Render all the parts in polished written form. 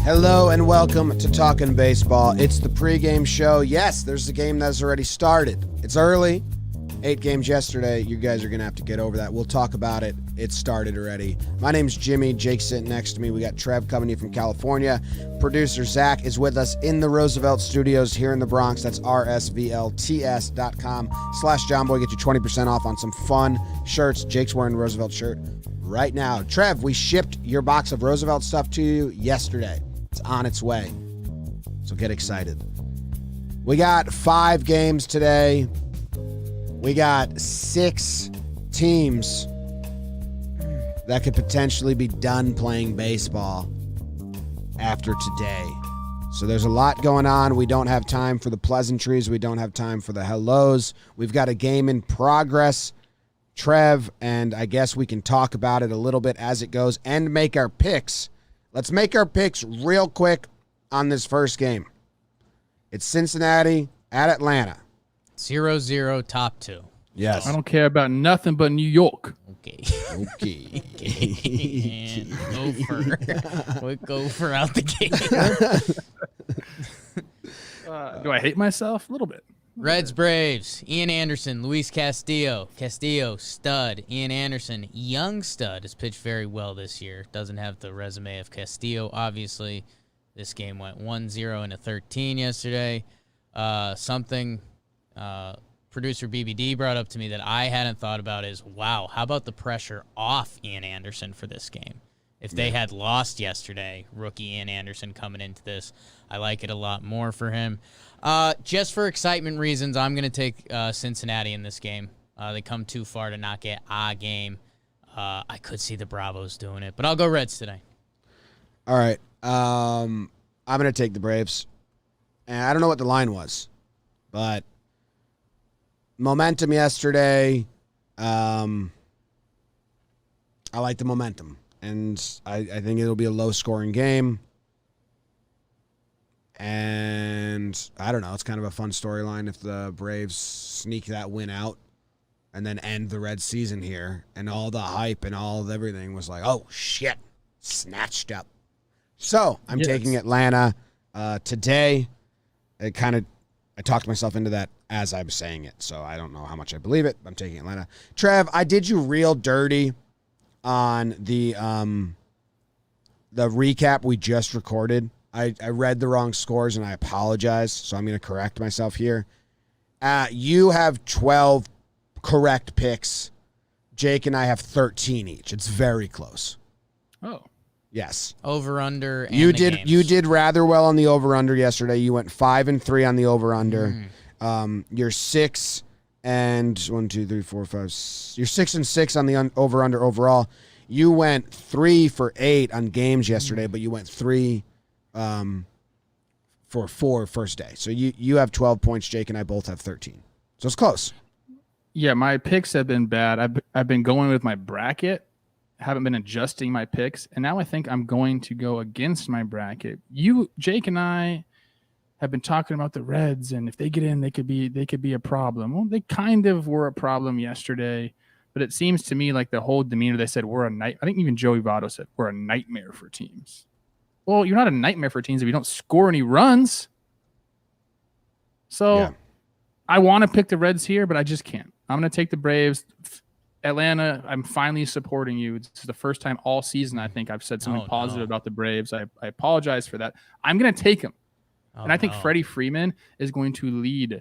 Hello and welcome to Talkin' Baseball. It's the pregame show. Yes, there's a game that's already started. It's early. 8 games yesterday. You guys are going to have to get over that. We'll talk about it. It started already. My name's Jimmy. Jake's sitting next to me. We got Trev coming in from California. Producer Zach is with us in the Roosevelt Studios here in the Bronx. That's rsvlts.com/JOMBOY. Get you 20% off on some fun shirts. Jake's wearing a Roosevelt shirt right now. Trev, we shipped your box of Roosevelt stuff to you yesterday. It's on its way. So get excited. We got 5 games today. We got 6 teams that could potentially be done playing baseball after today. So there's a lot going on. We don't have time for the pleasantries. We don't have time for the hellos. We've got a game in progress, Trev, and I guess we can talk about it a little bit as it goes and make our picks. Let's make our picks real quick on this first game. It's Cincinnati at Atlanta. 0-0 top 2. Yes. I don't care about nothing but New York. Okay. Okay. And Gopher. What Gopher out the gate? Do I hate myself? A little bit. Reds, Braves, Ian Anderson, Luis Castillo. Castillo, stud. Ian Anderson, young stud, has pitched very well this year. Doesn't have the resume of Castillo, obviously. This game went 1-0 into 13 yesterday. Producer BBD brought up to me that I hadn't thought about is, wow, how about the pressure off Ian Anderson for this game? If they had lost yesterday, rookie Ian Anderson coming into this, I like it a lot more for him. Just for excitement reasons, I'm going to take Cincinnati in this game. They come too far to not get a game. I could see the Bravos doing it, but I'll go Reds today. All right. I'm going to take the Braves. And I don't know what the line was, but momentum yesterday. I like the momentum. And I think it'll be a low-scoring game. And I don't know. It's kind of a fun storyline if the Braves sneak that win out and then end the Red season here. And all the hype and all of everything was like, oh, shit, snatched up. So I'm taking Atlanta today. I talked myself into that as I was saying it. So I don't know how much I believe it. But I'm taking Atlanta. Trev, I did you real dirty on the recap we just recorded. I read the wrong scores, and I apologize, so I'm going to correct myself here. You have 12 correct picks. Jake and I have 13 each. It's very close. Oh. Yes. Over-under and you the did. games. You did rather well on the over-under yesterday. You went 5-3 on the over-under. You're 6 and 1, 2, 3, 4, 5. You're 6-6 on the over-under overall. You went 3 for 8 on games yesterday, but you went 3 for 4 first day. So you have 12 points. Jake and I both have 13. So it's close. Yeah, my picks have been bad. I've been going with my bracket. Haven't been adjusting my picks, and now I think I'm going to go against my bracket. Jake and I have been talking about the Reds, and if they get in, they could be a problem. Well, they kind of were a problem yesterday, but it seems to me like the whole demeanor, they said I think even Joey Votto said we're a nightmare for teams. Well, you're not a nightmare for teams if you don't score any runs. So I want to pick the Reds here, but I just can't. I'm going to take the Braves. Atlanta, I'm finally supporting you. This is the first time all season I think I've said something positive about the Braves. I apologize for that. I'm going to take them. And I think Freddie Freeman is going to lead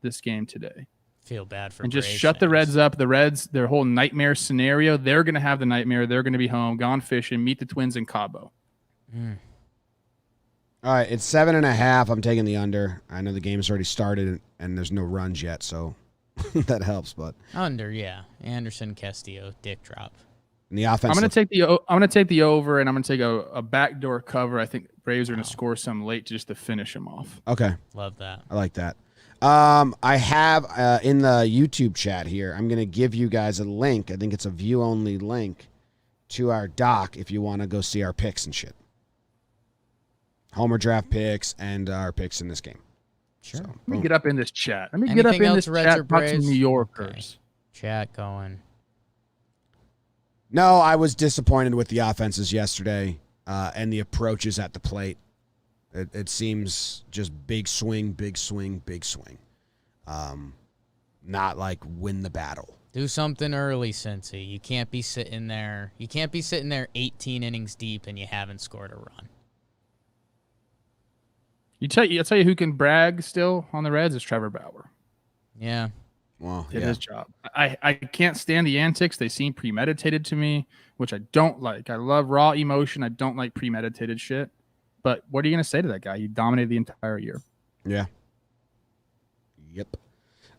this game today. Feel bad for and just Braves shut the fans. Reds up. The Reds, their whole nightmare scenario, they're going to have the nightmare. They're going to be home, gone fishing, meet the Twins in Cabo. All right, it's 7.5. I'm taking the under. I know the game's already started and there's no runs yet, so that helps. But under, yeah. Anderson, Castillo, dick drop. And the offense. I'm going to take the over, and I'm going to take a backdoor cover. I think Braves are going to score some late just to finish them off. Okay, love that. I like that. I have in the YouTube chat here. I'm going to give you guys a link. I think it's a view-only link to our doc if you want to go see our picks and shit. Homer draft picks and our picks in this game. Sure. So, Let me get up in this chat. Let me Anything get up in else, this Reds chat. or About some Braves? New Yorkers. Okay. Chat going. No, I was disappointed with the offenses yesterday and the approaches at the plate. It seems just big swing, big swing, big swing. Not like win the battle. Do something early, Cincy. You can't be sitting there. You can't be sitting there 18 innings deep and you haven't scored a run. I'll tell you who can brag still on the Reds is Trevor Bauer. Yeah. Well, Did his job. I can't stand the antics. They seem premeditated to me, which I don't like. I love raw emotion. I don't like premeditated shit. But what are you going to say to that guy? He dominated the entire year. Yeah. Yep.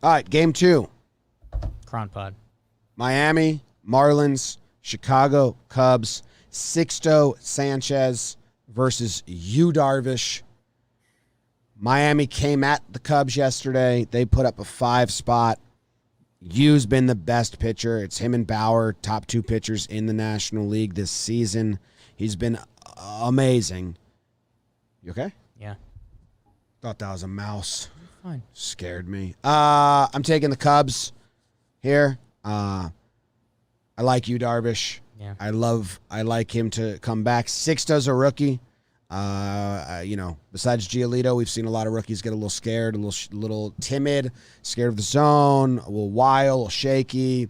All right, game 2. Cronpod. Miami, Marlins, Chicago Cubs, Sixto Sanchez versus Yu Darvish. Miami came at the Cubs yesterday. They put up a 5 spot. Yu's been the best pitcher. It's him and Bauer, top 2 pitchers in the National League this season. He's been amazing. You okay? Yeah. Thought that was a mouse. Fine. Scared me. I'm taking the Cubs here. I like Yu Darvish. Yeah. I like him to come back. Sixto's a rookie. Besides Giolito, we've seen a lot of rookies get a little scared, a little timid, scared of the zone, a little wild, a little shaky.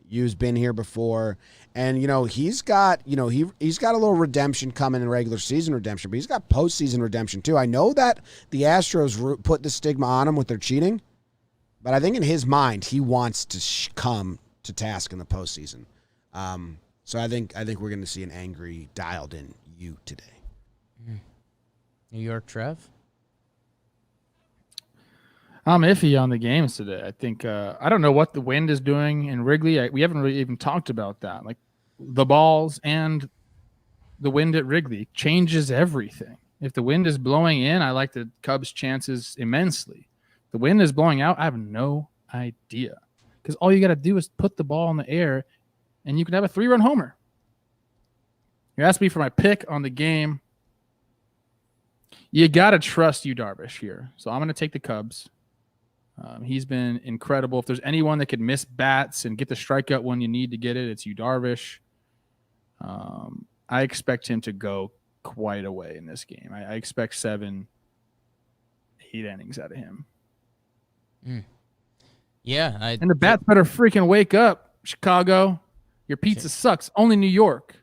Yu's been here before. And, he's got a little redemption coming in regular season redemption, but he's got postseason redemption too. I know that the Astros put the stigma on him with their cheating, but I think in his mind, he wants to come to task in the postseason. So I think we're going to see an angry, dialed-in Yu today. New York Trev? I'm iffy on the games today. I think I don't know what the wind is doing in Wrigley. We haven't really even talked about that. Like the balls and the wind at Wrigley changes everything. If the wind is blowing in, I like the Cubs' chances immensely. The wind is blowing out, I have no idea. Because all you got to do is put the ball in the air, and you can have a 3-run homer. You asked me for my pick on the game. You got to trust Yu Darvish here. So I'm going to take the Cubs. He's been incredible. If there's anyone that could miss bats and get the strikeout when you need to get it, it's Yu Darvish. I expect him to go quite a way in this game. I expect 7-8 innings out of him. Yeah. And the bats better freaking wake up, Chicago. Your pizza sucks. Only New York.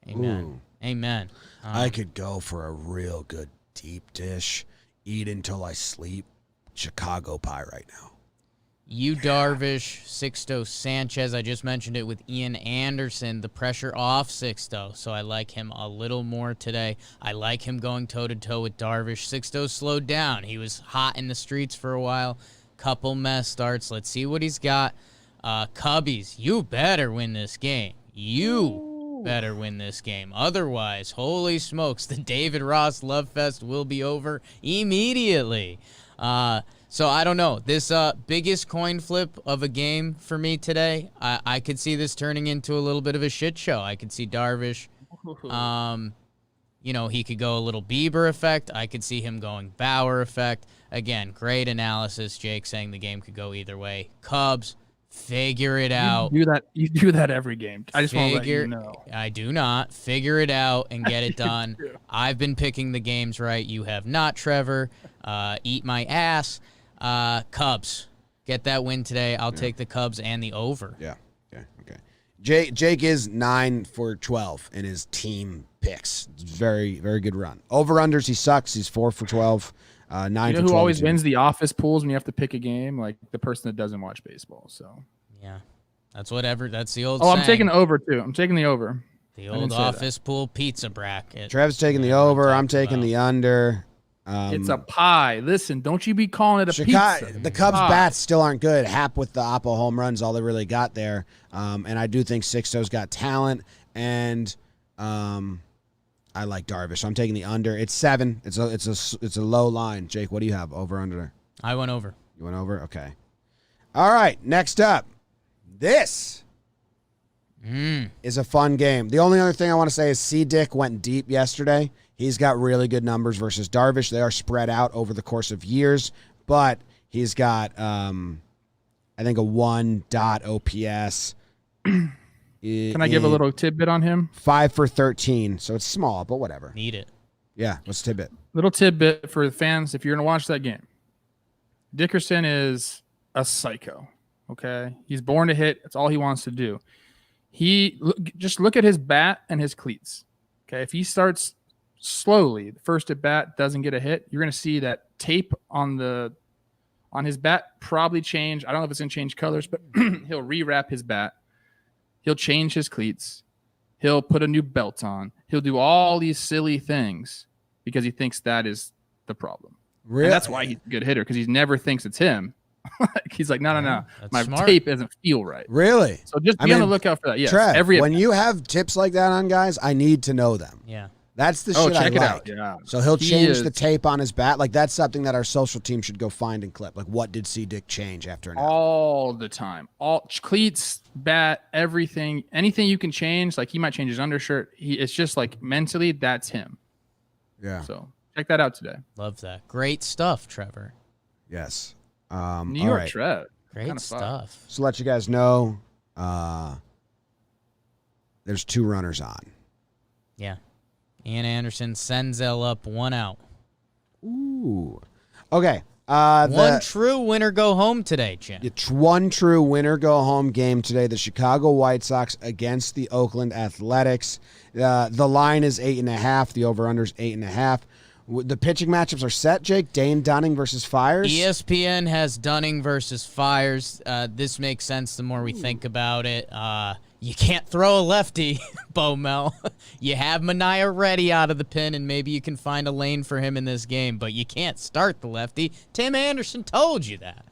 Amen. Ooh. Amen. I could go for a real good deep dish, eat until I sleep. Chicago pie right now. Yu Darvish, Sixto Sanchez. I just mentioned it with Ian Anderson. The pressure off Sixto, so I like him a little more today. I like him going toe-to-toe with Darvish. Sixto slowed down. He was hot in the streets for a while. Couple mess starts. Let's see what he's got. Cubbies, you better win this game. You better win this game. Otherwise, holy smokes, the David Ross Love Fest will be over immediately. So I don't know. This biggest coin flip of a game for me today, I could see this turning into a little bit of a shit show. I could see Darvish, he could go a little Bieber effect. I could see him going Bauer effect. Again, great analysis. Jake saying the game could go either way. Cubs, figure it out. You do that every game. I just want to let you know. I do not. Figure it out and get it done. I've been picking the games right. You have not, Trevor. Eat my ass. Cubs, get that win today. I'll take the Cubs and the over. Yeah. Okay. Jake is 9 for 12 in his team picks. It's very, very good run. Over-unders, he sucks. He's 4 for 12. 9 you know for 12. Who always wins the office pools when you have to pick a game? Like the person that doesn't watch baseball. So yeah, that's whatever. That's the old. Oh, saying. I'm taking the over too. I'm taking the over. The old office pool pizza bracket. Trev's taking the over. I'm taking the under. It's a pie. Listen, don't you be calling it a pizza. The Cubs bats still aren't good. Happ with the Oppo home runs, all they really got there. And I do think Sixto's got talent, and I like Darvish. So I'm taking the under. It's 7. It's a low line. Jake, what do you have? Over under? I went over. You went over? Okay. All right. Next up, this is a fun game. The only other thing I want to say is C. Dick went deep yesterday. He's got really good numbers versus Darvish. They are spread out over the course of years, but he's got, I think, a 1 OPS. Can I give a little tidbit on him? 5 for 13, so it's small, but whatever. Need it. Yeah, what's the tidbit? Little tidbit for the fans if you're going to watch that game. Dickerson is a psycho. Okay, he's born to hit. That's all he wants to do. Just look at his bat and his cleats. Okay, if he starts slowly, the first at bat doesn't get a hit, you're going to see that tape on his bat probably change. I don't know if it's going to change colors, but he'll rewrap his bat. He'll change his cleats. He'll put a new belt on. He'll do all these silly things because he thinks that is the problem. Really? And that's why he's a good hitter, because he never thinks it's him. He's like, no. My smart. tape doesn't feel right. Really? So just be on the lookout for that. Yes. Trev, when you have tips like that on guys, I need to know them. Yeah. That's the shit check I it like. out. Yeah. So he'll change the tape on his bat. Like, that's something that our social team should go find and clip. Like, what did C. Dick change after an out? All the time. All cleats, bat, everything. Anything you can change. Like, he might change his undershirt. It's just like mentally, that's him. Yeah. So check that out today. Love that. Great stuff, Trevor. Yes. New York Trev. Great stuff. So let you guys know, there's 2 runners on. Yeah. Ian Anderson, Senzel up, 1 out. Ooh. Okay. One true winner go home today, Jim. It's one true winner go home game today. The Chicago White Sox against the Oakland Athletics. The line is 8.5. The over/under is 8.5. The pitching matchups are set, Jake. Dane Dunning versus Fires. ESPN has Dunning versus Fires. This makes sense the more we think about it. You can't throw a lefty, Bo Mel. You have Mania ready out of the pen, and maybe you can find a lane for him in this game, but you can't start the lefty. Tim Anderson told you that.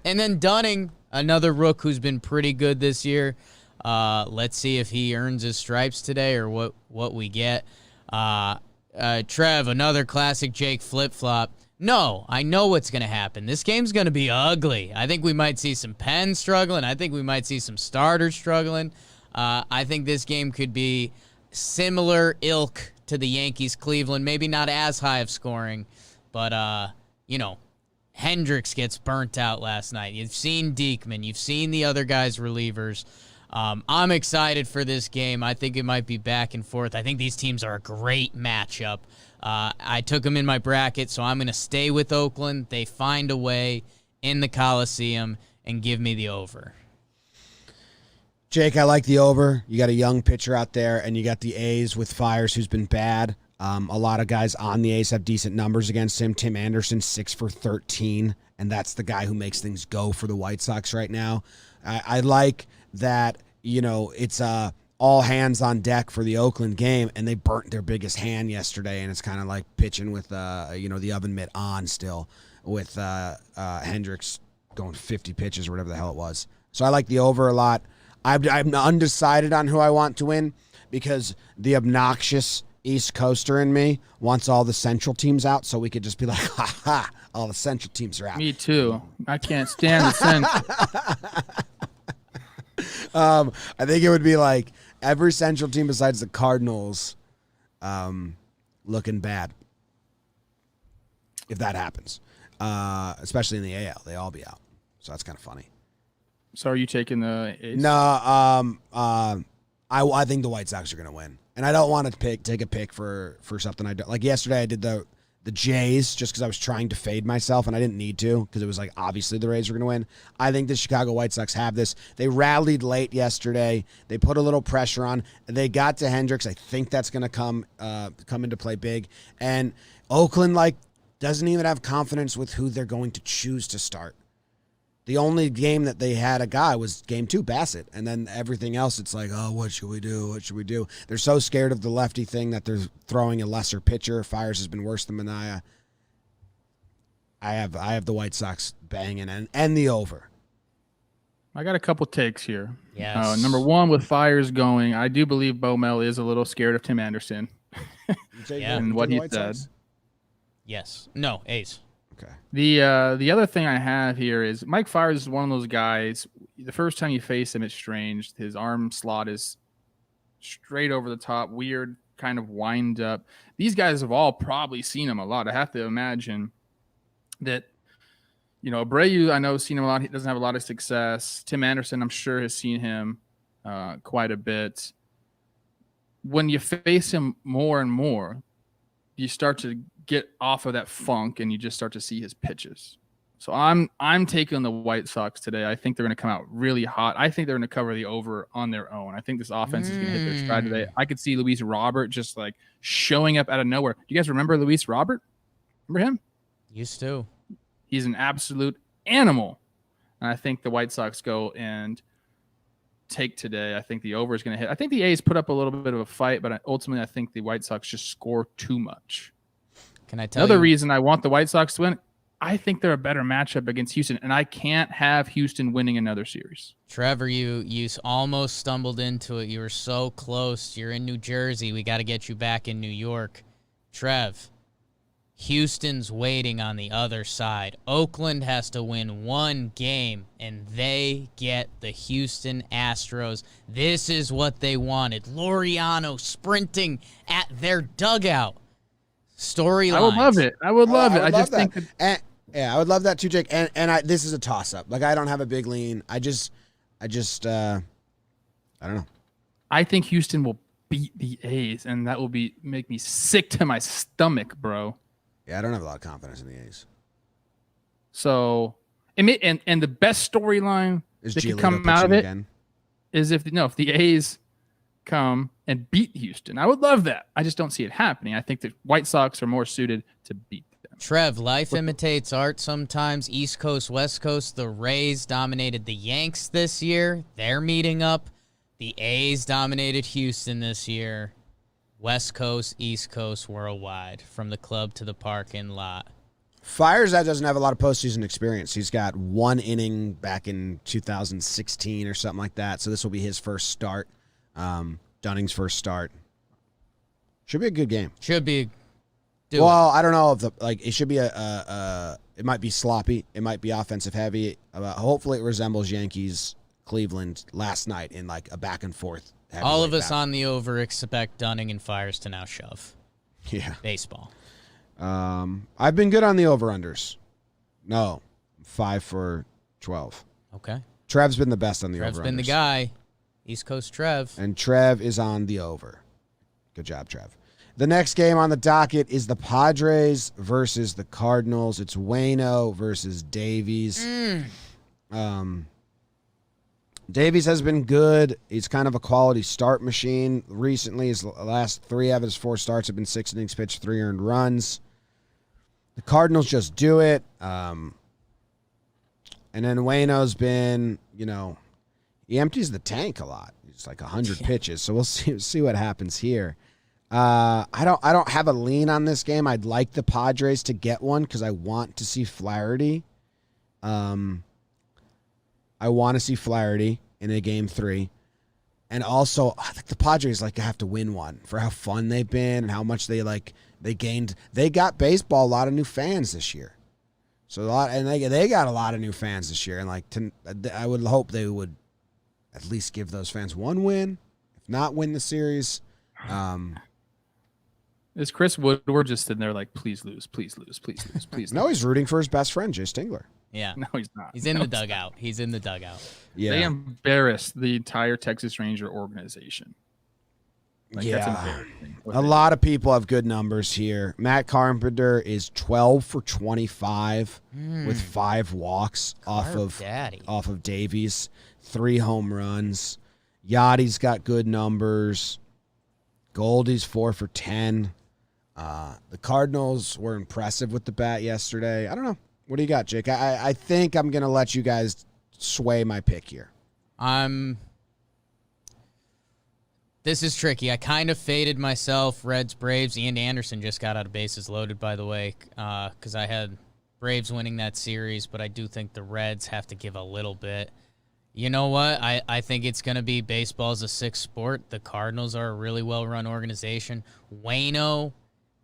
And then Dunning, another rook who's been pretty good this year. Let's see if he earns his stripes today or what we get. Trev, another classic Jake flip-flop. No, I know what's going to happen. This game's going to be ugly. I think we might see some Penn struggling. I think we might see some starters struggling. I think this game could be similar ilk to the Yankees-Cleveland. Maybe not as high of scoring, but, Hendricks gets burnt out last night. You've seen Diekman. You've seen the other guys' relievers. I'm excited for this game. I think it might be back and forth. I think these teams are a great matchup. I took them in my bracket, so I'm going to stay with Oakland. They find a way in the Coliseum and give me the over. Jake, I like the over. You got a young pitcher out there, and you got the A's with Fires, who's been bad. A lot of guys on the A's have decent numbers against him. Tim Anderson, 6 for 13, and that's the guy who makes things go for the White Sox right now. I like that, it's all hands on deck for the Oakland game, and they burnt their biggest hand yesterday, and it's kind of like pitching with, the oven mitt on still with Hendricks going 50 pitches or whatever the hell it was. So I like the over a lot. I'm undecided on who I want to win because the obnoxious East Coaster in me wants all the Central teams out so we could just be like, ha, all the Central teams are out. Me too. I can't stand the Central. I think it would be like every Central team besides the Cardinals looking bad if that happens, especially in the AL. They all be out. So that's kind of funny. So are you taking the A's? No, I think the White Sox are going to win. And I don't want to take a pick for something I don't. Like yesterday I did the Jays just because I was trying to fade myself, and I didn't need to because it was like obviously the Rays were going to win. I think the Chicago White Sox have this. They rallied late yesterday. They put a little pressure on. They got to Hendricks. I think that's going to come into play big. And Oakland doesn't even have confidence with who they're going to choose to start. The only game that they had a guy was game 2, Bassett. And then everything else, it's like, oh, what should we do? What should we do? They're so scared of the lefty thing that they're throwing a lesser pitcher. Fires has been worse than Mania. I have the White Sox banging and the over. I got a couple takes here. Yes. Number one, with Fires going, I do believe Bo Mel is a little scared of Tim Anderson. And what he said. Yes. No, A's. Okay. The other thing I have here is Mike Fires is one of those guys. The first time you face him, it's strange. His arm slot is straight over the top, weird, kind of wind up. These guys have all probably seen him a lot. I have to imagine that, Abreu, I know, has seen him a lot. He doesn't have a lot of success. Tim Anderson, I'm sure, has seen him quite a bit. When you face him more and more, you start to get off of that funk and you just start to see his pitches. So I'm taking the White Sox today. I think they're going to come out really hot. I think they're going to cover the over on their own. I think this offense is going to hit their stride today. I could see Luis Robert just like showing up out of nowhere. Do you guys remember Luis Robert? Remember him? Used to. He's an absolute animal. And I think the White Sox go and take today. I think the over is going to hit. I think the A's put up a little bit of a fight, but ultimately I think the White Sox just score too much. Can I tell you? Another reason I want the White Sox to win, I think they're a better matchup against Houston, and I can't have Houston winning another series. Trevor, you almost stumbled into it. You were so close. You're in New Jersey. We got to get you back in New York. Trev, Houston's waiting on the other side. Oakland has to win one game, and they get the Houston Astros. This is what they wanted. Laureano sprinting at their dugout. Storyline. I would love it. I would love it. I just think that. Yeah, I would love that too, Jake. And this is a toss-up. Like, I don't have a big lean. I don't know. I think Houston will beat the A's, and that will make me sick to my stomach, bro. Yeah, I don't have a lot of confidence in the A's. So, and the best storyline that could come out of it is if the A's come and beat Houston. I would love that. I just don't see it happening. I think the White Sox are more suited to beat them. Trev, life imitates art sometimes. East Coast, West Coast. The Rays dominated the Yanks this year. They're meeting up. The A's dominated Houston this year. West Coast, East Coast, worldwide, from the club to the parking lot. Fires that doesn't have a lot of postseason experience. He's got one inning back in 2016 or something like that. So this will be his first start. Dunning's first start. Should be a good game. Should be. I don't know if it should be it might be sloppy. It might be offensive heavy. Hopefully it resembles Yankees Cleveland last night in like a back and forth. All of us on the over expect Dunning and Fires to now shove. Yeah. Baseball. I've been good on the over-unders. No. 5 for 12. Okay. Trev's been the best on the over-unders. Trev's been the guy. East Coast Trev. And Trev is on the over. Good job, Trev. The next game on the docket is the Padres versus the Cardinals. It's Waino versus Davies. Davies has been good. He's kind of a quality start machine. Recently, his last 3 out of his 4 starts have been 6 innings pitched, 3 earned runs. The Cardinals just do it. And then Waino's been, he empties the tank a lot. It's like 100 pitches. So we'll see what happens here. I don't have a lean on this game. I'd like the Padres to get one because I want to see Flaherty. I want to see Flaherty in a game 3. And also, I think the Padres have to win one for how fun they've been and how much they gained. They got baseball a lot of new fans this year. So they got a lot of new fans this year. And I would hope they would at least give those fans one win, if not win the series. Is Chris Woodward just sitting there like, please lose, please lose, please lose, please lose? No, he's rooting for his best friend, Jay Stingler. Yeah. No, he's not. He's in the dugout. He's in the dugout. Yeah. They embarrassed the entire Texas Ranger organization. That's embarrassing. A lot of people have good numbers here. Matt Carpenter is 12 for 25 with 5 walks off of Davies, 3 home runs. Yachty's got good numbers. Goldie's 4 for 10. The Cardinals were impressive with the bat yesterday. I don't know. What do you got, Jake? I think I'm going to let you guys sway my pick here. This is tricky. I kind of faded myself. Reds, Braves. Ian Anderson just got out of bases loaded, by the way, because I had Braves winning that series, but I do think the Reds have to give a little bit. You know what? I think it's going to be baseball's a 6th sport. The Cardinals are a really well-run organization. Waino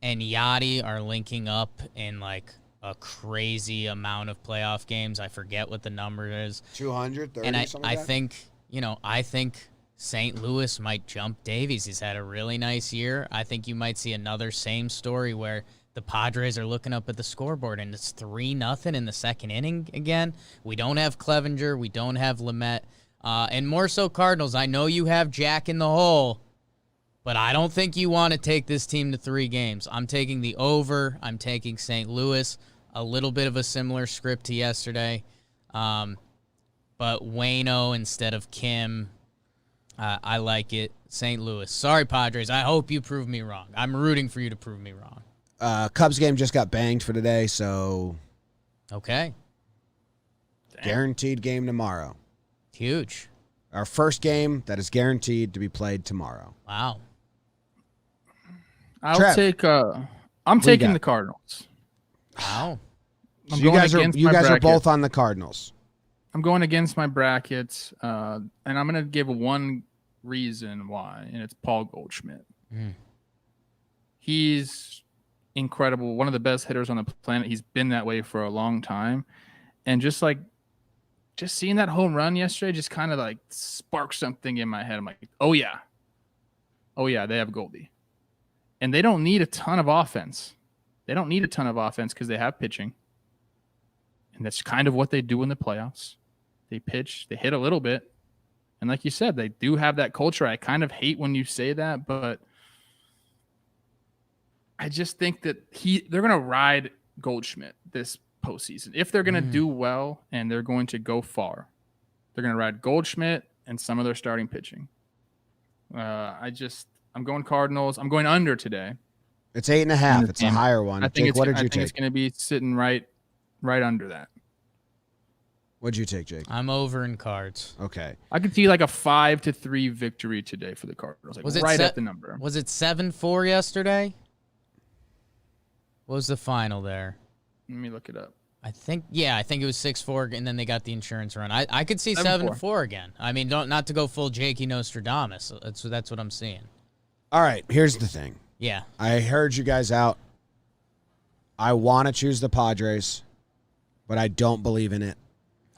and Yachty are linking up in a crazy amount of playoff games. I forget what the number is. 230 and something I like that? think, I think St. Louis might jump Davies. He's had a really nice year. I think you might see another same story where the Padres are looking up at the scoreboard and it's 3-0 in the second inning again. We don't have Clevenger. We don't have Lamet. And more so Cardinals. I know you have Jack in the hole, But I don't think you want to take this team to 3 games. I'm taking the over. I'm taking St. Louis. A little bit of a similar script to yesterday. But Waino instead of Kim. I like it. St. Louis. Sorry, Padres. I hope you prove me wrong. I'm rooting for you to prove me wrong. Cubs game just got banged for today, so Okay. guaranteed game tomorrow. Huge. Our first game that is guaranteed to be played tomorrow. Wow. I'll Trev, take. I'm taking the Cardinals. Wow. So I'm you going guys are against my are bracket. both on the Cardinals. I'm going against my brackets, and I'm going to give one reason why, and it's Paul Goldschmidt. He's incredible, one of the best hitters on the planet. He's been that way for a long time, and just seeing that home run yesterday just kind of like sparked something in my head. I'm like, oh yeah, they have Goldie, and they don't need a ton of offense. They don't need a ton of offense because they have pitching, and that's kind of what they do in the playoffs. They pitch, they hit a little bit. And like you said, they do have that culture. I kind of hate when you say that, but I just think that they're going to ride Goldschmidt this postseason. If they're going to do well and they're going to go far, they're going to ride Goldschmidt and some of their starting pitching. I'm going Cardinals. I'm going under today. It's 8.5. It's a higher one. Jake, what did you take? It's going to be sitting right under that. What'd you take, Jake? I'm over in Cards. Okay. I could see like a 5-3 victory today for the Cardinals. Like Was it right at the number. Was it 7-4 yesterday? What was the final there? Let me look it up. I think it was 6-4, and then they got the insurance run. I could see 7-4. 7-4 again. I mean, not to go full Jakey Nostradamus. That's what I'm seeing. All right. Here's the thing. Yeah. I heard you guys out. I want to choose the Padres, but I don't believe in it.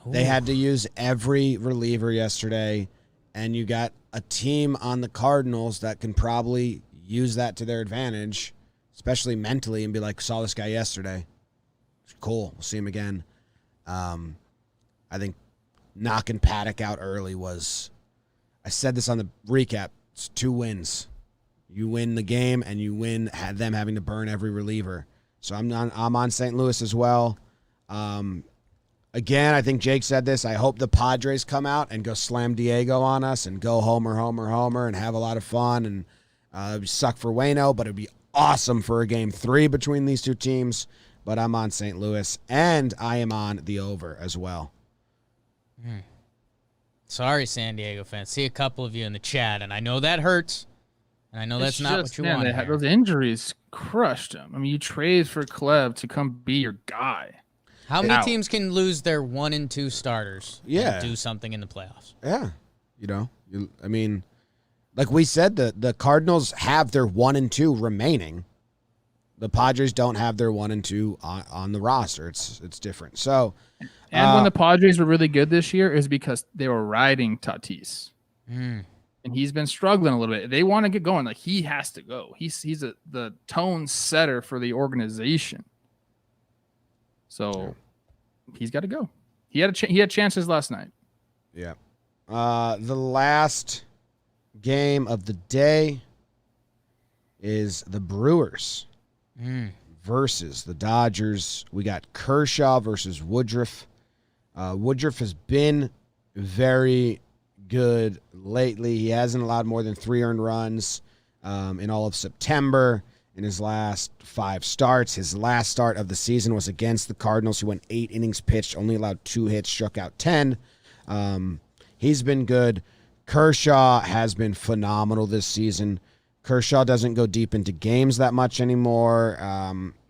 Ooh. They had to use every reliever yesterday, and you got a team on the Cardinals that can probably use that to their advantage, especially mentally, and be like, saw this guy yesterday. Cool. We'll see him again. I think knocking Paddock out early I said this on the recap, it's 2 wins. You win the game, and you win them having to burn every reliever. So I'm on St. Louis as well. Again, I think Jake said this. I hope the Padres come out and go slam Diego on us and go homer, and have a lot of fun. And it would suck for Waino, but it would be awesome for a game 3 between these two teams. But I'm on St. Louis, and I am on the over as well. Sorry, San Diego fans. See a couple of you in the chat, and I know that hurts. And I know that's not what you want. They had those injuries crushed them. I mean, you trade for Cleb to come be your guy. How many teams can lose their 1 and 2 starters and do something in the playoffs? Yeah. I mean, like we said, the Cardinals have their 1 and 2 remaining. The Padres don't have their 1 and 2 on the roster. It's different. So, and when the Padres were really good this year is because they were riding Tatis. And he's been struggling a little bit. They want to get going. Like, he has to go. He's the tone setter for the organization. So he's got to go. He had chances last night. Yeah. The last game of the day is the Brewers versus the Dodgers. We got Kershaw versus Woodruff. Woodruff has been very good lately. He hasn't allowed more than 3 earned runs in all of September in his last 5 starts. His last start of the season was against the Cardinals. He went 8 innings pitched, only allowed 2 hits, struck out 10. He's been good. Kershaw has been phenomenal this season. Kershaw doesn't go deep into games that much anymore.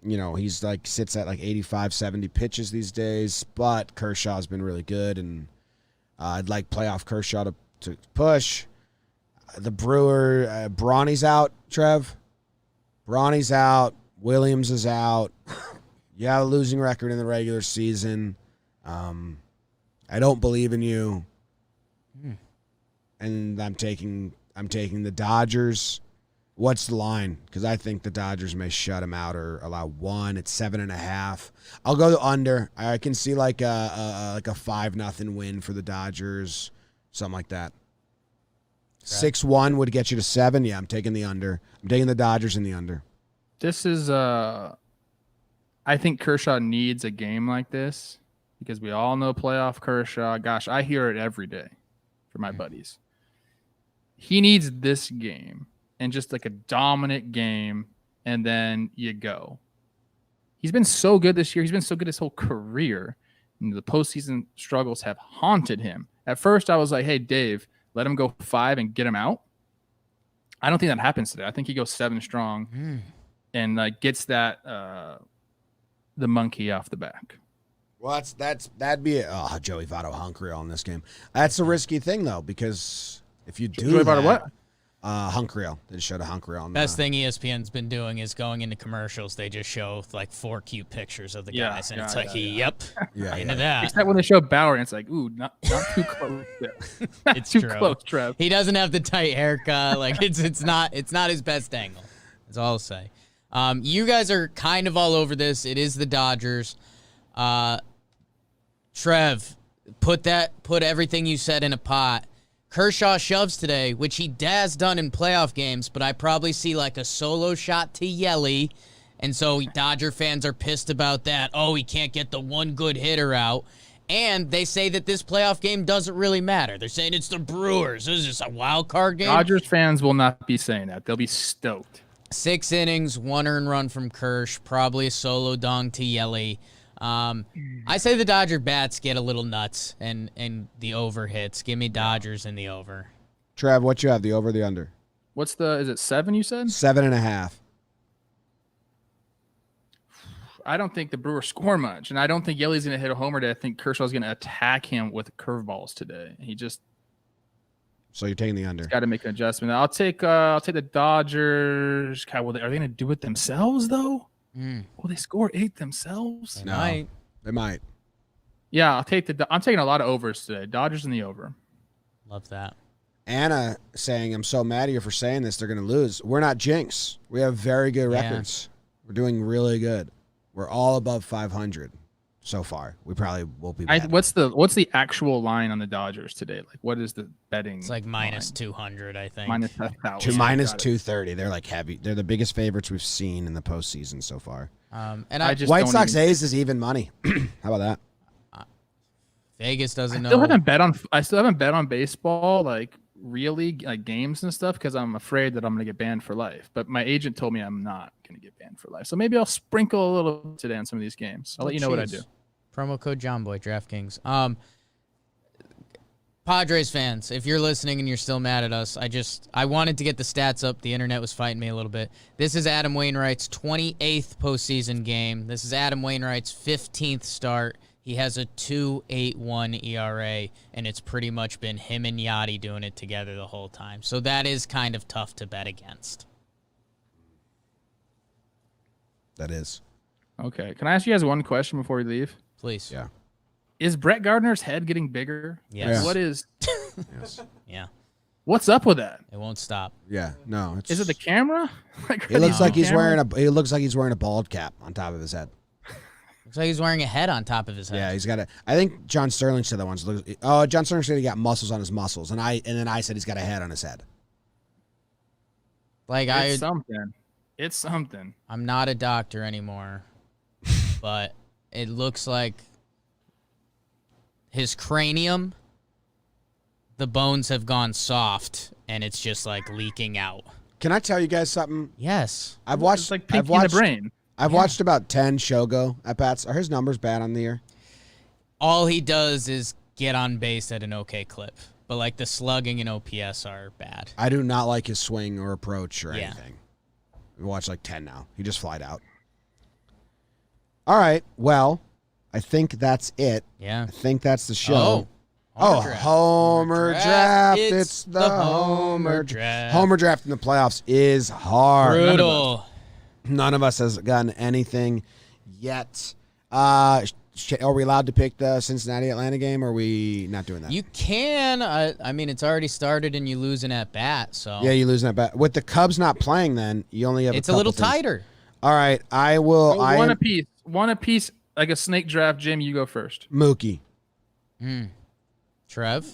He's sits at 85, 70 pitches these days, but Kershaw's been really good, and I'd like playoff Kershaw to push. The Brewer, Brawny's out, Trev. Brawny's out. Williams is out. A losing record in the regular season. I don't believe in you. And I'm taking the Dodgers. What's the line? Because I think the Dodgers may shut him out or allow 1. It's 7.5. I'll go to under. I can see like a 5-0 win for the Dodgers, something like that. 6-1 would get you to 7. Yeah, I'm taking the under. I'm taking the Dodgers in the under. This is I think Kershaw needs a game like this because we all know playoff Kershaw. Gosh, I hear it every day from my buddies. He needs this game and just like a dominant game, and then you go. He's been so good this year. He's been so good his whole career. And the postseason struggles have haunted him. At first, I was like, hey, Dave, let him go 5 and get him out. I don't think that happens today. I think he goes 7 strong and gets that the monkey off the back. Well, that'd be Joey Votto hungry on this game. That's a risky thing though, because if you do Joey Votto what? Hunk reel. They just showed a hunk reel. Best thing ESPN's been doing is going into commercials. They just show like 4 cute pictures of the guys, and it's like, yep, into that. Except when they show Bauer, and it's like, ooh, not too close. It's too true. close, Trev. He doesn't have the tight haircut. Like it's not his best angle. That's all I'll say. You guys are kind of all over this. It is the Dodgers. Trev, put everything you said in a pot. Kershaw shoves today, which he has done in playoff games, but I probably see like a solo shot to Yelly, and so Dodger fans are pissed about that. Oh, he can't get the one good hitter out. And they say that this playoff game doesn't really matter. They're saying it's the Brewers. This is just a wild card game. Dodgers fans will not be saying that. They'll be stoked. 6 innings, 1 earned run from Kersh, probably a solo dong to Yelly. I say the Dodger bats get a little nuts and the over hits. Give me Dodgers in the over. Trav, what you have, the over or the under? Is it 7 you said? 7.5. I don't think the Brewers score much, and I don't think Yelly's going to hit a homer today. I think Kershaw's going to attack him with curveballs today. So you're taking the under. Got to make an adjustment. I'll take the Dodgers. God, are they going to do it themselves though? Will they score 8 themselves? They might. Yeah, I'm taking a lot of overs today. Dodgers in the over. Love that. Anna saying, I'm so mad at you for saying this. They're going to lose. We're not jinx. We have very good records. We're doing really good. We're all above 500 so far. We probably will be bad. What's the actual line on the Dodgers today? Like, what is the betting? It's like minus 200, I think. Minus 1,000. Minus 230. They're like heavy. They're the biggest favorites we've seen in the postseason so far. And White Sox A's is even money. How about that? Vegas doesn't know. I still haven't bet on baseball, like really, like games and stuff, because I'm afraid that I'm going to get banned for life. But my agent told me I'm not going to get banned for life. So maybe I'll sprinkle a little today on some of these games. I'll let you know what I do. Promo code JOMBOY, DraftKings. Padres fans, if you're listening and you're still mad at us, I wanted to get the stats up. The internet was fighting me a little bit. This is Adam Wainwright's 28th postseason game. This is Adam Wainwright's 15th start. He has a 2.81 ERA, and it's pretty much been him and Yachty doing it together the whole time. So that is kind of tough to bet against. That is. Okay. Can I ask you guys one question before we leave? Please. Yeah. Is Brett Gardner's head getting bigger? Yes. Yeah. What is? Yes. Yeah. What's up with that? It won't stop. Yeah. No. Is it the camera? It looks like he's wearing a bald cap on top of his head. Looks like he's wearing a head on top of his head. Yeah, he's got a. I think John Sterling said that once. John Sterling said he got muscles on his muscles, and then I said he's got a head on his head. Like It's something. It's something. I'm not a doctor anymore, but it looks like his cranium, the bones have gone soft, and it's just like leaking out. Can I tell you guys something? Yes. It's like Pinky in the Brain. I've watched about 10 Shogo at bats. Are his numbers bad on the year? All he does is get on base at an okay clip, but like the slugging and OPS are bad. I do not like his swing or approach or Yeah. anything. We watched like 10 now. He just flied out. All right. Well, I think that's it. Yeah. I think that's the show. Homer Homer draft. It's It's the Homer draft. Homer draft in the playoffs is hard. Brutal. None of us has gotten anything yet. Are we allowed to pick the Cincinnati-Atlanta game, or are we not doing that? You can. I mean, it's already started, and you lose an at bat. So Yeah, you lose that bet. With the Cubs not playing, then you only have. it's a a little couple things. tighter. All right, I will. One apiece, like a snake draft. Jim, you go first. Mookie. Trev.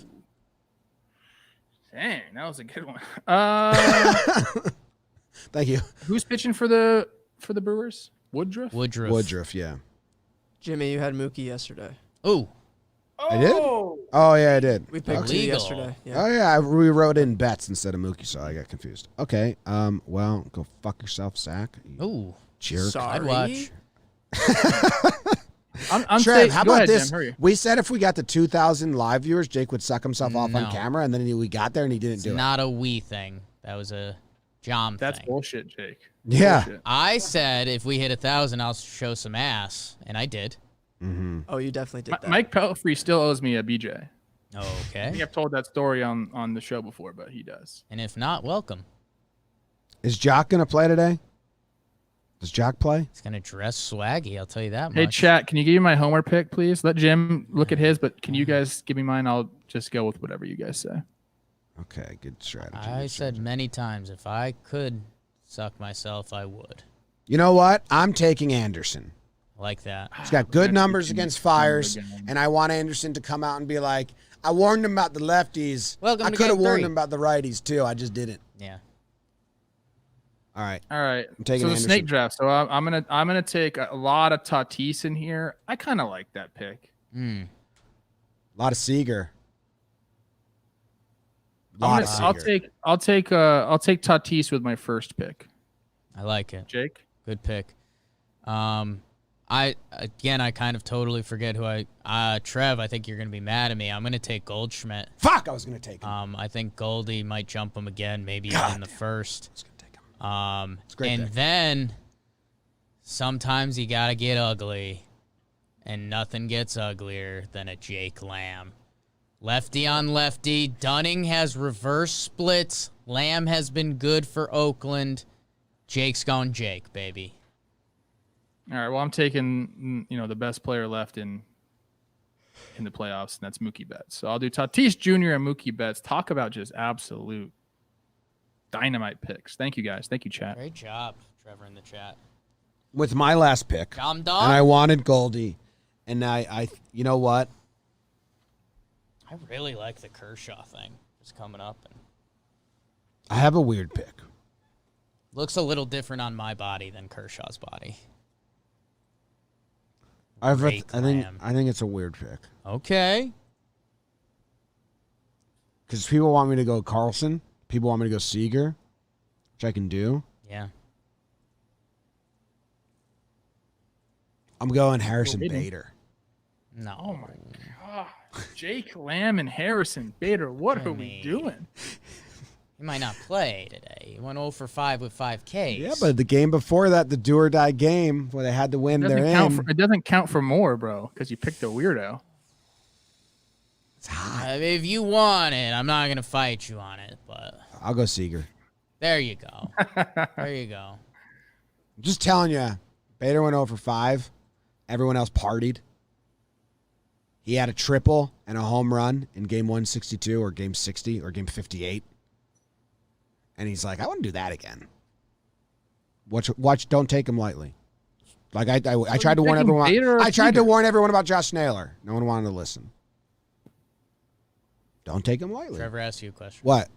Dang, that was a good one. Thank you. Who's pitching for the Brewers? Woodruff. Woodruff, yeah. Jimmy, you had Mookie yesterday. Oh, I did? Oh, yeah, I did. We picked Illegal. you yesterday. Yeah. Oh, yeah, we wrote in bets instead of Mookie, so I got confused. Okay, well, go fuck yourself, Zach. You oh, jerk. Sorry. I'd watch. I'm Trev, how go about ahead, this? Jim, hurry. We said if we got to 2,000 live viewers, Jake would suck himself off on No. camera, and then we got there and he didn't It's do it. not a we thing. That was a Jom That's thing. bullshit, Jake. Yeah. Bullshit. I said if we hit 1,000, I'll show some ass, and I did. Mm-hmm. Oh, you definitely did that. Mike Pelfrey still owes me a BJ. I Okay. think I've told that story on the show before, but he does. And if not, welcome. Is Jock going to play today? Does Jock play? He's gonna dress swaggy. I'll tell you that Hey, much. chat, can you give me my homer pick, please? Let Jim look at his, but can you guys give me mine? I'll just go with whatever you guys say. Okay, good strategy. I good said strategy. many times if I could suck myself, I would. You know what? I'm taking Anderson. I like that. He's got We're good gonna numbers take him against Fires, again. and I want Anderson to come out and be like, I warned him about the lefties. Welcome I to could have game warned 3. him about the righties, too. I just didn't. Yeah. All right. All right. I'm taking so the Anderson. snake draft. So I'm gonna take a lot of Tatis in here. I kind of like that pick. Hmm. A lot of Seager. Lot of I'll Seager. take Tatis with my first pick. I like it. Jake. Good pick. I kind of totally forget who Trev, I think you're gonna be mad at me. I'm gonna take Goldschmidt. Fuck, I was going to take him. I think Goldie might jump him again, maybe God even in the first. I was going to take him. It's a great and pick. then sometimes you gotta get ugly, and nothing gets uglier than a Jake Lamb. Lefty on lefty. Dunning has reverse splits. Lamb has been good for Oakland. Jake's going Jake, baby. All right. Well, I'm taking the best player left in the playoffs, and that's Mookie Betts. So I'll do Tatis Jr. and Mookie Betts. Talk about just absolute dynamite picks. Thank you guys. Thank you, chat. Great job, Trevor, in the chat. With my last pick, Jom and dog. I wanted Goldie, and I you know what? I really like the Kershaw thing. It's coming up and I have a weird pick. looks a little different on my body than Kershaw's body. I Jake think Lamb. I think it's a weird pick Okay. because people want me to go Carlson. People want me to go Seager, which I can do. Yeah. I'm going Harrison waiting. Bader. No. Oh my god, Jake Lamb and Harrison Bader. What are we Jimmy. doing? He might not play today. He went 0 for 5 with 5 Ks. Yeah, but the game before that, the do or die game where they had to win, they're in. It doesn't count for more, bro, because you picked a weirdo. It's hot. If you want it, I'm not going to fight you on it, but I'll go Seager. there you go. There you go. I'm just telling you, Bader went 0 for 5. Everyone else partied. He had a triple and a home run in game 162 or game 60 or game 58. And he's like, I want to do that again. Watch, don't take him lightly. Like I tried to warn taking everyone. Bader or I tried to Seager? warn everyone about Josh Naylor. No one wanted to listen. Don't take him lightly. Trevor asked you a question. What?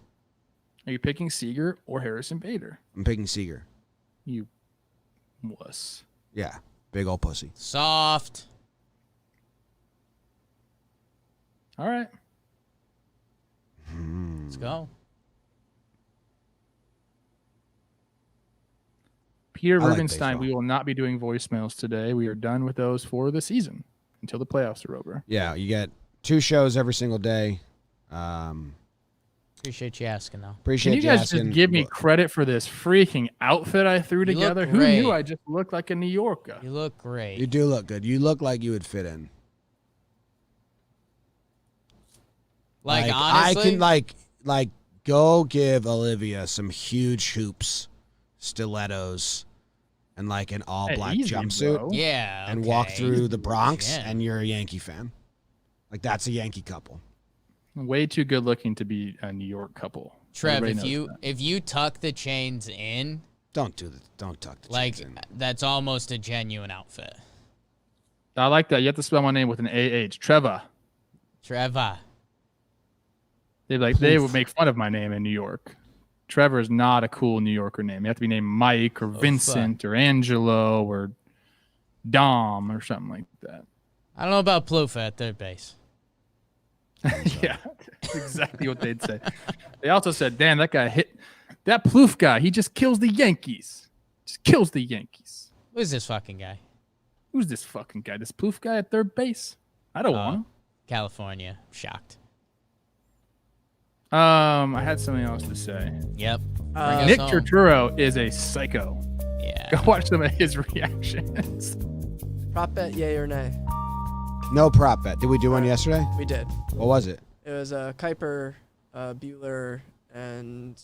Are you picking Seager or Harrison Bader? I'm picking Seager. You wuss. Yeah, big old pussy. Soft. All right. Let's go. Peter I like Rubenstein, baseball. we will not be doing voicemails today. We are done with those for the season until the playoffs are over. Yeah, you get 2 shows every single day. Appreciate you asking, though. Appreciate Can you guys asking. just give me credit for this freaking outfit I threw You look together? Who great. knew I just looked like a New Yorker? You look great. You do look good. You look like you would fit in. Like honestly, I can like go give Olivia some huge hoops, stilettos, and like an all black easy, jumpsuit, bro. yeah, and walk okay. through the Bronx, Yeah. and you're a Yankee fan. Like that's a Yankee couple. Way too good looking to be a New York couple. Trev, Everybody knows that. if you tuck the chains in, Don't tuck the like chains in. that's almost a genuine outfit. I like that. You have to spell my name with an AH. Trevor. Trevor. They would make fun of my name in New York. Trevor is not a cool New Yorker name. You have to be named Mike or Vincent or Angelo or Dom or something like that. I don't know about Plouffe at third base. Yeah, that's exactly what they'd say. They also said, damn, that Plouffe guy, he just kills the Yankees. Just kills the Yankees. Who's this fucking guy? Who's this fucking guy? This Plouffe guy at third base? I don't want him. California. Shocked. I had something else to say. Yep. Nick Turturro is a psycho. Yeah. Go watch some of his reactions. Prop bet, yay or nay? No prop bet. Did we do one yesterday? We did. What was it? It was Kuiper, Bueller, and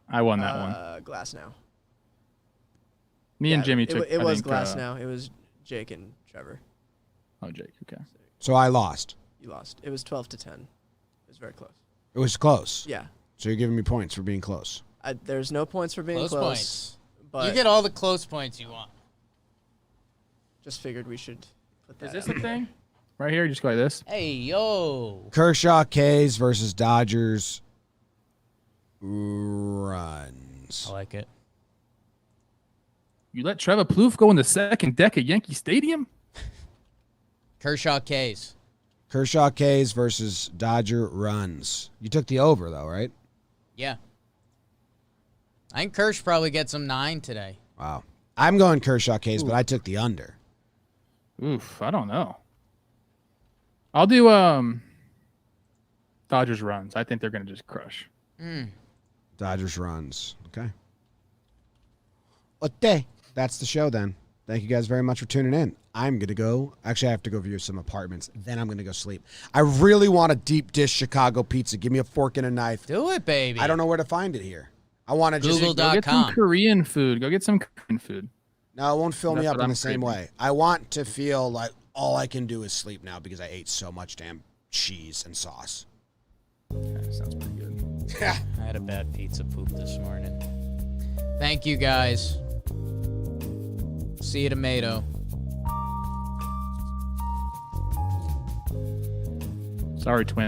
I won that one. Glass now. Me and Jimmy took. It was Glass now. It was Jake and Trevor. Oh, Jake. Okay. So I lost. You lost. It was 12-10. It was very close. It was close. Yeah. So you're giving me points for being close. There's no points for being close. Points. But You get all the close points you want. just figured we should put that Is this out a thing? Right here, you just go like this. Hey, yo. Kershaw K's versus Dodgers runs. I like it. You let Trevor Plouffe go in the second deck at Yankee Stadium? Kershaw K's. Kershaw K's versus Dodger runs. You took the over, though, right? Yeah. I think Kersh probably gets him 9 today. Wow. I'm going Kershaw K's, but I took the under. Oof, I don't know. I'll do Dodgers runs. I think they're going to just crush. Dodgers runs. Okay. Okay. That's the show then. Thank you guys very much for tuning in. I'm going to go. Actually, I have to go view some apartments. Then I'm going to go sleep. I really want a deep dish Chicago pizza. Give me a fork and a knife. Do it, baby. I don't know where to find it here. I want to just... Google.com. Go get some Korean food. Go get some Korean food. No, it won't fill me That's up what in I'm the same craving. way. I want to feel like all I can do is sleep now because I ate so much damn cheese and sauce. Okay, sounds pretty good. Yeah. I had a bad pizza poop this morning. Thank you, guys. See you, tomato. Sorry, twin.